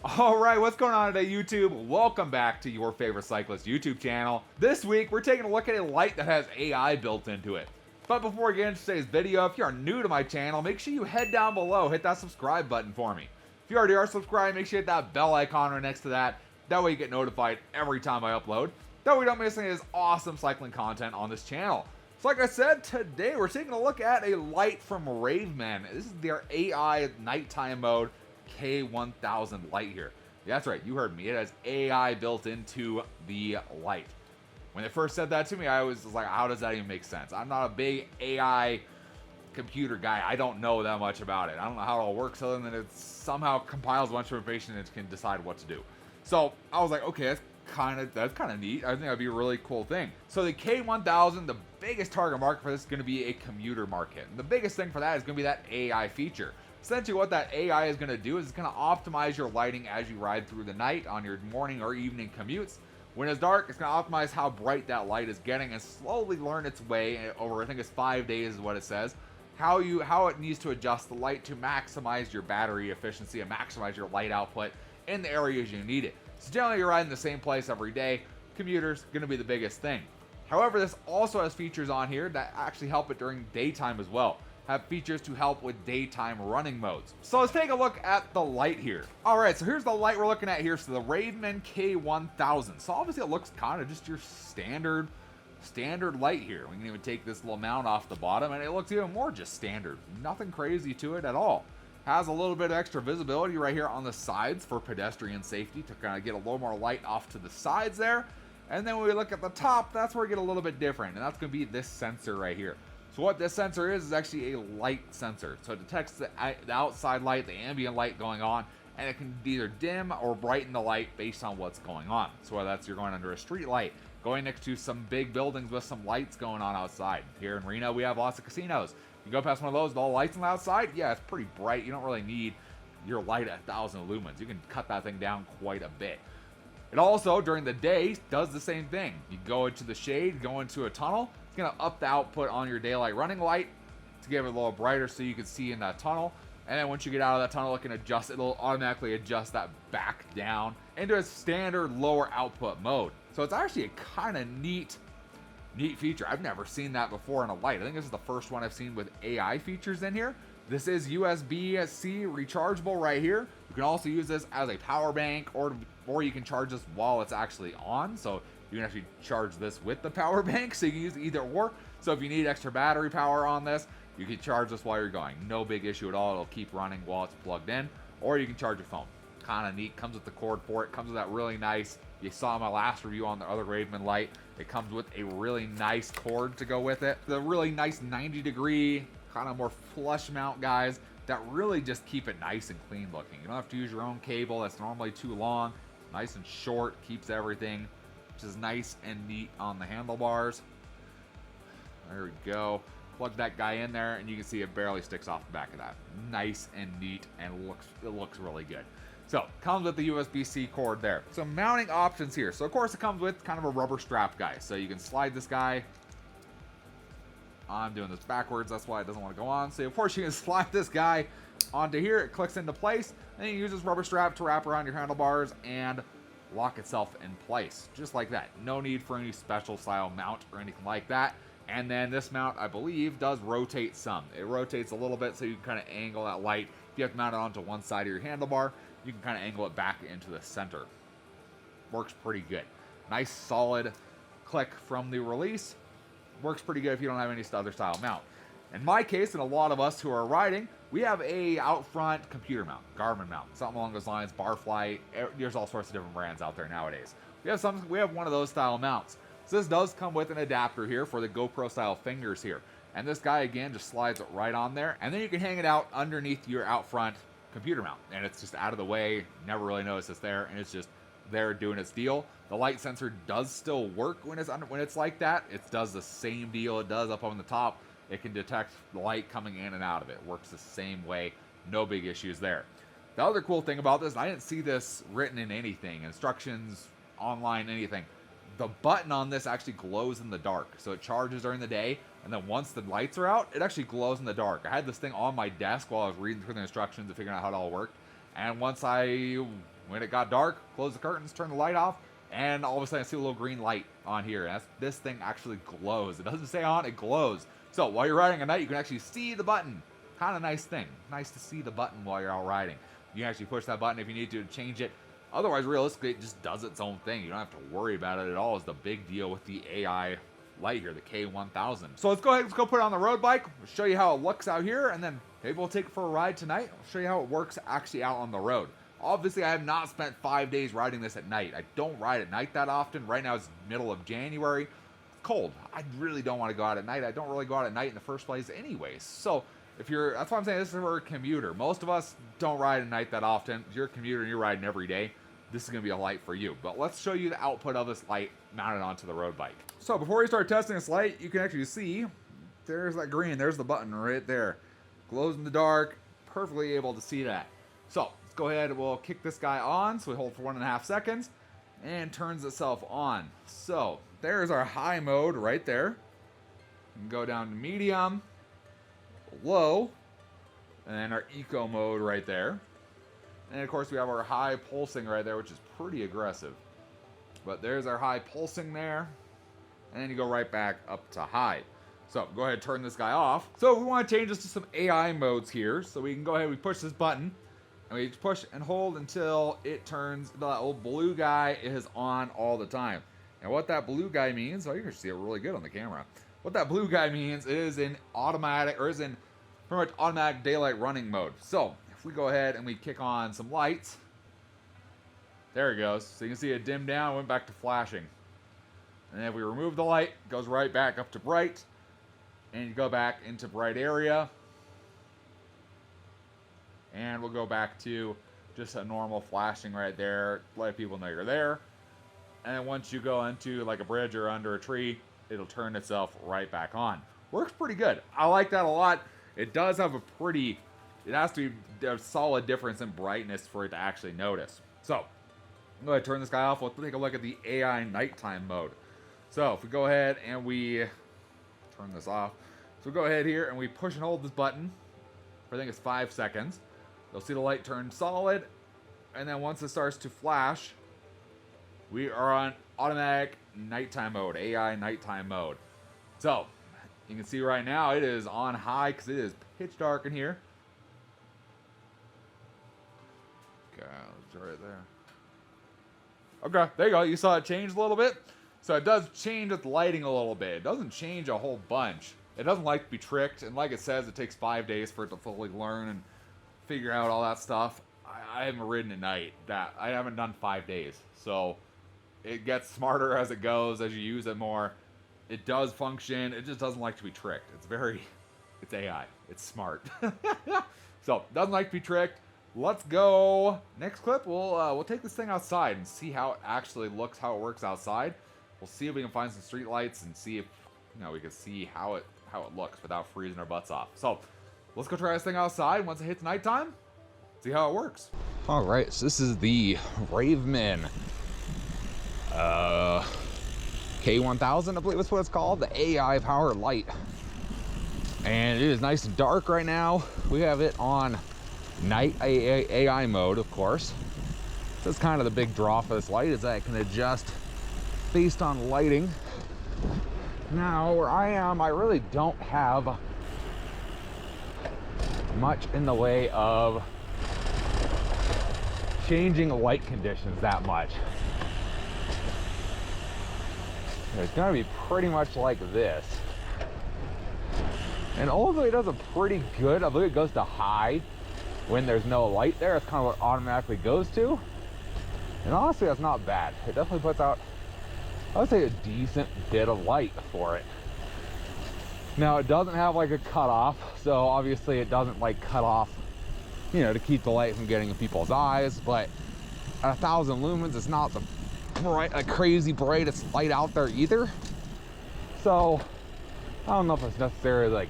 Alright, what's going on today, YouTube? Welcome back to your favorite cyclist YouTube channel. This week, we're taking a look at a light that has AI built into it. But before we get into today's video, if you are new to my channel, make sure you head down below, hit that subscribe button for me. If you already are subscribed, make sure you hit that bell icon right next to that. That way you get notified every time I upload. That way you don't miss any of this awesome cycling content on this channel. So like I said, today we're taking a look at a light from Ravemen. This is their AI nighttime mode K1000 light here. Yeah, that's right, you heard me. It has AI built into the light. When they first said that to me, I was like, how does that even make sense? I'm not a big AI computer guy. I don't know that much about it. I don't know how it all works other than it somehow compiles a bunch of information and it can decide what to do. So I was like, okay, that's kind of neat. I think that'd be a really cool thing. So the K1000, the biggest target market for this is going to be a commuter market. And the biggest thing for that is going to be that AI feature. Essentially what that AI is going to do is it's going to optimize your lighting as you ride through the night on your morning or evening commutes. When it's dark, it's going to optimize how bright that light is getting and slowly learn its way over, I think it's 5 days is what it says, how it needs to adjust the light to maximize your battery efficiency and maximize your light output in the areas you need it. So generally you're riding the same place every day. Commuters, going to be the biggest thing. However, this also has features on here that actually help it during daytime as well. Have features to help with daytime running modes. So let's take a look at the light here. Alright, so here's the light we're looking at here. So the Raven K1000. So obviously it looks kind of just your standard light here. We can even take this little mount off the bottom and it looks even more just standard. Nothing crazy to it at all. Has a little bit of extra visibility right here on the sides for pedestrian safety to kind of get a little more light off to the sides there. And then when we look at the top, that's where we get a little bit different. And that's going to be this sensor right here. So what this sensor is actually a light sensor. So it detects the outside light, the ambient light going on, and it can either dim or brighten the light based on what's going on. So whether that's you're going under a street light, going next to some big buildings with some lights going on outside. Here in Reno, we have lots of casinos. You go past one of those with all the lights on the outside, yeah, it's pretty bright. You don't really need your light at 1,000 lumens. You can cut that thing down quite a bit. It also, during the day, does the same thing. You go into the shade, go into a tunnel, it's going to up the output on your daylight running light to give it a little brighter so you can see in that tunnel. And then once you get out of that tunnel, it can adjust, it'll automatically adjust that back down into a standard lower output mode. So it's actually a kind of neat feature. I've never seen that before in a light. I think this is the first one I've seen with AI features in here. This is USB-C rechargeable right here. You can also use this as a power bank or you can charge this while it's actually on. So you can actually charge this with the power bank. So you can use either or. So if you need extra battery power on this, you can charge this while you're going. No big issue at all. It'll keep running while it's plugged in. Or you can charge your phone. Kind of neat. Comes with the cord for it. Comes with that really nice, you saw my last review on the other Raven light. It comes with a really nice cord to go with it. The really nice 90-degree, kind of more flush mount guys that really just keep it nice and clean looking. You don't have to use your own cable that's normally too long. Nice and short, keeps everything, which is nice and neat on the handlebars. There we go. Plug that guy in there and you can see it barely sticks off the back of that. Nice and neat and it looks really good. So, comes with the USB-C cord there. So, mounting options here. So, of course, it comes with kind of a rubber strap guy. So, you can slide this guy. I'm doing this backwards. That's why it doesn't want to go on. So, of course, you can slide this guy onto here. It clicks into place. Then you use this rubber strap to wrap around your handlebars and lock itself in place. Just like that. No need for any special style mount or anything like that. And then this mount, I believe, does rotate some. It rotates a little bit so you can kind of angle that light. If you have to mount it onto one side of your handlebar, you can kind of angle it back into the center. Works pretty good. Nice solid click from the release. Works pretty good if you don't have any other style mount. In my case, and a lot of us who are riding, we have a out front computer mount, Garmin mount, something along those lines, Barfly. There's all sorts of different brands out there nowadays. We have one of those style mounts. So this does come with an adapter here for the GoPro style fingers here. And this guy, again, just slides it right on there. And then you can hang it out underneath your out front computer mount. And it's just out of the way. Never really noticed it's there. And it's just there doing its deal. The light sensor does still work when it's like that. It does the same deal it does up on the top. It can detect the light coming in and out of it. Works the same way. No big issues there. The other cool thing about this, I didn't see this written in anything, instructions, online, anything. The button on this actually glows in the dark. So it charges during the day, and then once the lights are out, it actually glows in the dark. I had this thing on my desk while I was reading through the instructions and figuring out how it all worked. And once I When it got dark, close the curtains, turn the light off, and all of a sudden I see a little green light on here. And this thing actually glows. It doesn't stay on, it glows. So while you're riding at night, you can actually see the button. Kind of nice thing. Nice to see the button while you're out riding. You can actually push that button if you need to change it. Otherwise, realistically, it just does its own thing. You don't have to worry about it at all. Is the big deal with the AI light here, the K1000. So let's go ahead, let's go put it on the road bike. We'll show you how it looks out here, and then maybe we'll take it for a ride tonight. I'll show you how it works actually out on the road. Obviously, I have not spent 5 days riding this at night. I don't ride at night that often. Right now, it's middle of January. It's cold. I really don't want to go out at night. I don't really go out at night in the first place anyways. So that's why I'm saying this is for a commuter. Most of us don't ride at night that often. If you're a commuter and you're riding every day, this is going to be a light for you. But let's show you the output of this light mounted onto the road bike. So before we start testing this light, you can actually see there's that green. There's the button right there. Glows in the dark. Perfectly able to see that. So let's go ahead and we'll kick this guy on. So we hold for 1.5 seconds and turns itself on. So there's our high mode right there. You can go down to medium, low, and then our eco mode right there. And of course we have our high pulsing right there, which is pretty aggressive. But there's our high pulsing there. And then you go right back up to high. So go ahead and turn this guy off. So we want to change this to some AI modes here. So we can go ahead, we push this button. And we push and hold until it turns, the old blue guy is on all the time. And what that blue guy means, oh, you can see it really good on the camera. What that blue guy means is in automatic, or is in pretty much automatic daylight running mode. So if we go ahead and we kick on some lights, there it goes. So you can see it dimmed down, went back to flashing. And then if we remove the light, it goes right back up to bright. And you go back into bright area. And we'll go back to just a normal flashing right there. Let people know you're there. And then once you go into like a bridge or under a tree, it'll turn itself right back on. Works pretty good. I like that a lot. It does have it has to be a solid difference in brightness for it to actually notice. So, I'm going to turn this guy off. We'll take a look at the AI nighttime mode. So, if we go ahead and we turn this off. So, we go ahead here and we push and hold this button for I think it's 5 seconds. You'll see the light turn solid. And then once it starts to flash, we are on automatic nighttime mode, AI nighttime mode. So, you can see right now it is on high because it is pitch dark in here. Okay, it's right there. Okay, there you go. You saw it change a little bit. So it does change with lighting a little bit. It doesn't change a whole bunch. It doesn't like to be tricked. And like it says, it takes 5 days for it to fully learn and figure out all that stuff. I haven't ridden at night. I haven't done 5 days. So it gets smarter as it goes, as you use it more. It does function. It just doesn't like to be tricked. It's AI. It's smart. So doesn't like to be tricked. Let's go. Next clip, we'll take this thing outside and see how it actually looks, how it works outside. We'll see if we can find some street lights and see if we can see how it looks without freezing our butts off. So let's go try this thing outside. Once it hits nighttime, see how it works. All right, so this is the Raven K1000, I believe that's what it's called, the AI power light. And it is nice and dark right now. We have it on night AI mode, of course. That's kind of the big draw for this light, is that it can adjust based on lighting. Now, where I am, I really don't have much in the way of changing light conditions that much. It's gonna be pretty much like this. And ultimately it does a pretty good, I believe it goes to high when there's no light there. That's kind of what it automatically goes to. And honestly, that's not bad. It definitely puts out, I would say, a decent bit of light for it. Now, it doesn't have like a cutoff, so obviously it doesn't like cut off, to keep the light from getting in people's eyes, but at 1,000 lumens, it's not the crazy brightest light out there either. So, I don't know if it's necessarily like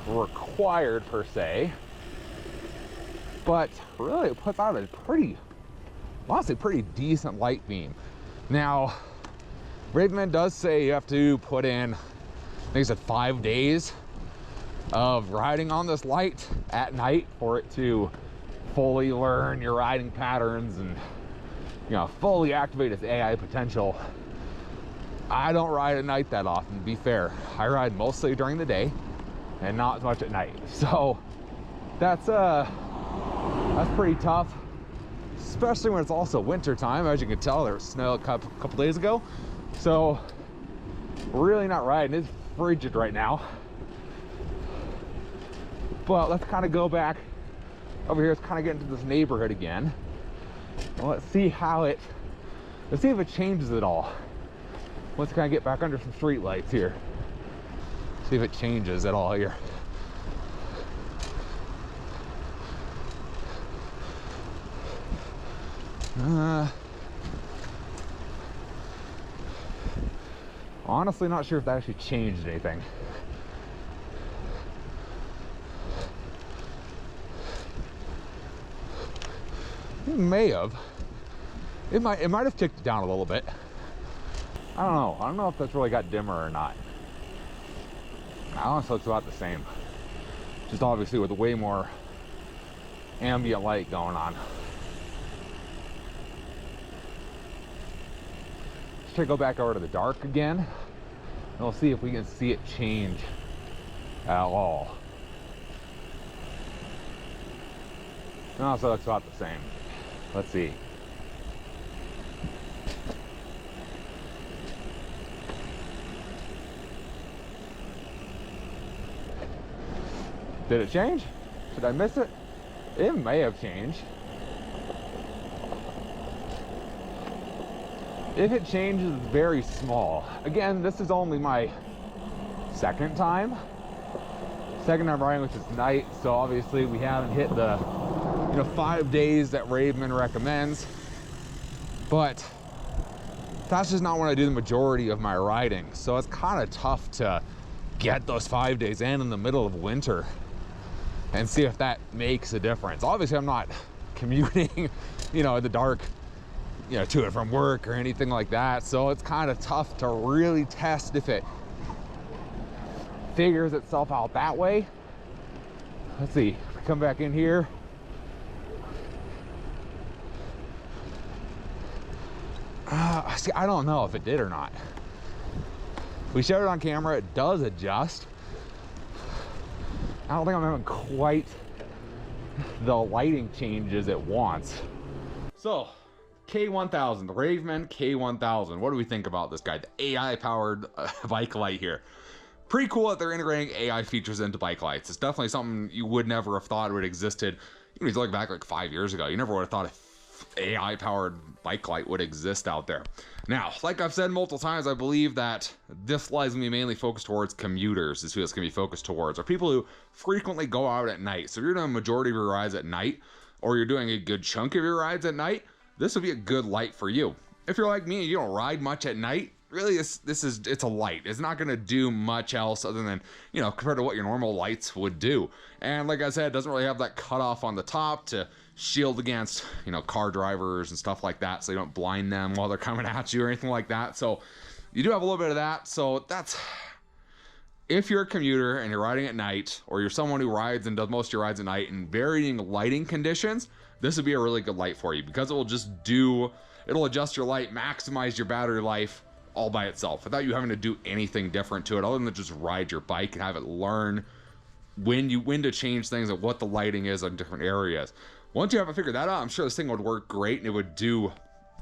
required per se, but really it puts out a honestly pretty decent light beam. Now, Raven does say you have to put in, I think he said 5 days of riding on this light at night for it to fully learn your riding patterns and, you know, fully activate its AI potential. I don't ride at night that often, to be fair. I ride mostly during the day and not as much at night. So that's pretty tough, especially when it's also winter time. As you can tell, there was snow a couple days ago. So we're really not riding. It's frigid right now. But let's kind of go back over here. Let's kind of get into this neighborhood again. Well, let's see if it changes at all. Let's kind of get back under some street lights here. See if it changes at all here. Honestly, not sure if that actually changed anything. It may have. It might have ticked it down a little bit. I don't know. I don't know if that's really got dimmer or not. Honestly, it's about the same. Just obviously with way more ambient light going on. Let's try to go back over to the dark again. And we'll see if we can see it change at all. No, so it's about the same. Let's see. Did it change? Did I miss it? It may have changed. If it changes, it's very small. Again, this is only my second time riding, which is night. So obviously we haven't hit the 5 days that Raven recommends. But that's just not when I do the majority of my riding. So it's kind of tough to get those 5 days in the middle of winter and see if that makes a difference. Obviously, I'm not commuting, in the dark, to and from work or anything like that. So it's kind of tough to really test if it figures itself out that way. Let's see, come back in here. See, I don't know if it did or not. We showed it on camera, it does adjust. I don't think I'm having quite the lighting changes it wants. So, K1000, the Raven K1000. What do we think about this guy? The AI-powered bike light here. Pretty cool that they're integrating AI features into bike lights. It's definitely something you would never have thought would have existed. Even if you look back like 5 years ago, you never would have thought AI-powered bike light would exist out there. Now, like I've said multiple times, I believe that this light is going to be mainly focused towards commuters. Is who it's going to be focused towards, or people who frequently go out at night. So if you're doing a majority of your rides at night, or you're doing a good chunk of your rides at night, this would be a good light for you. If you're like me and you don't ride much at night, really it's a light. It's not going to do much else other than, compared to what your normal lights would do. And like I said, it doesn't really have that cutoff on the top to shield against, car drivers and stuff like that, so you don't blind them while they're coming at you or anything like that. So you do have a little bit of that. So that's, if you're a commuter and you're riding at night, or you're someone who rides and does most of your rides at night in varying lighting conditions, this would be a really good light for you, because it'll adjust your light, maximize your battery life all by itself without you having to do anything different to it other than just ride your bike and have it learn when to change things and what the lighting is on different areas. Once you have figured that out, I'm sure this thing would work great, and it would do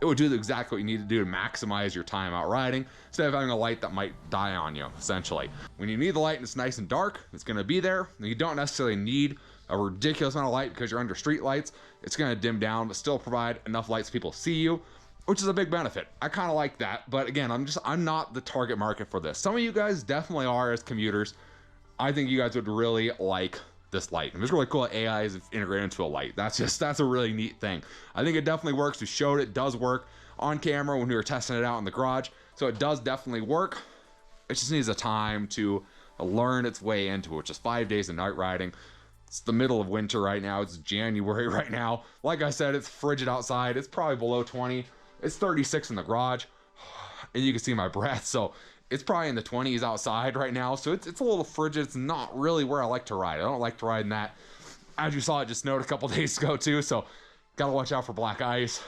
exactly what you need to do to maximize your time out riding, instead of having a light that might die on you, essentially. When you need the light and it's nice and dark, it's going to be there. You don't necessarily need a ridiculous amount of light because you're under street lights. It's going to dim down, but still provide enough light so people see you, which is a big benefit. I kind of like that, but again, I'm not the target market for this. Some of you guys definitely are as commuters. I think you guys would really like this light. And it's really cool that AI is integrated into a light. That's a really neat thing. I think it definitely works. We showed it does work on camera when we were testing it out in the garage. So it does definitely work. It just needs a time to learn its way into it, which is 5 days of night riding. It's the middle of winter right now. It's January right now. Like I said, it's frigid outside. It's probably below 20. It's 36 in the garage. And you can see my breath. So it's probably in the 20s outside right now. So it's a little frigid. It's not really where I like to ride. I don't like to ride in that As you saw, it just snowed a couple days ago too, so gotta watch out for black ice.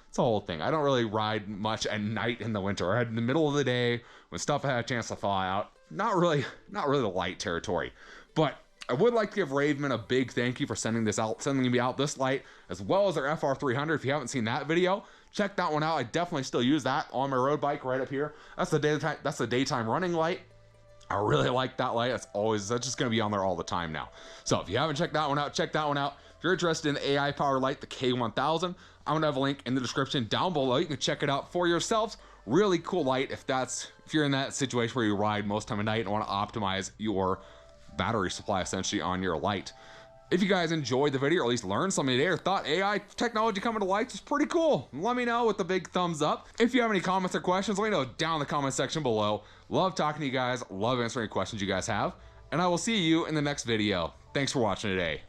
It's a whole thing. I don't really ride much at night in the winter. In the middle of the day when stuff had a chance to thaw out. Not really the light territory. But I would like to give Ravemen a big thank you for sending me out this light, as well as their FR300. If you haven't seen that video, check that one out. I definitely still use that on my road bike right up here. That's the daytime running light. I really like that light. That's just gonna be on there all the time now. So if you haven't checked that one out, check that one out. If you're interested in the AI power light, the K1000, I'm gonna have a link in the description down below. You can check it out for yourselves. Really cool light if you're in that situation where you ride most time of night and want to optimize your battery supply essentially on your light. If you guys enjoyed the video, or at least learned something today, or thought AI technology coming to lights was pretty cool, let me know with the big thumbs up. If you have any comments or questions, let me know down in the comment section below. Love talking to you guys, love answering any questions you guys have, and I will see you in the next video. Thanks for watching today.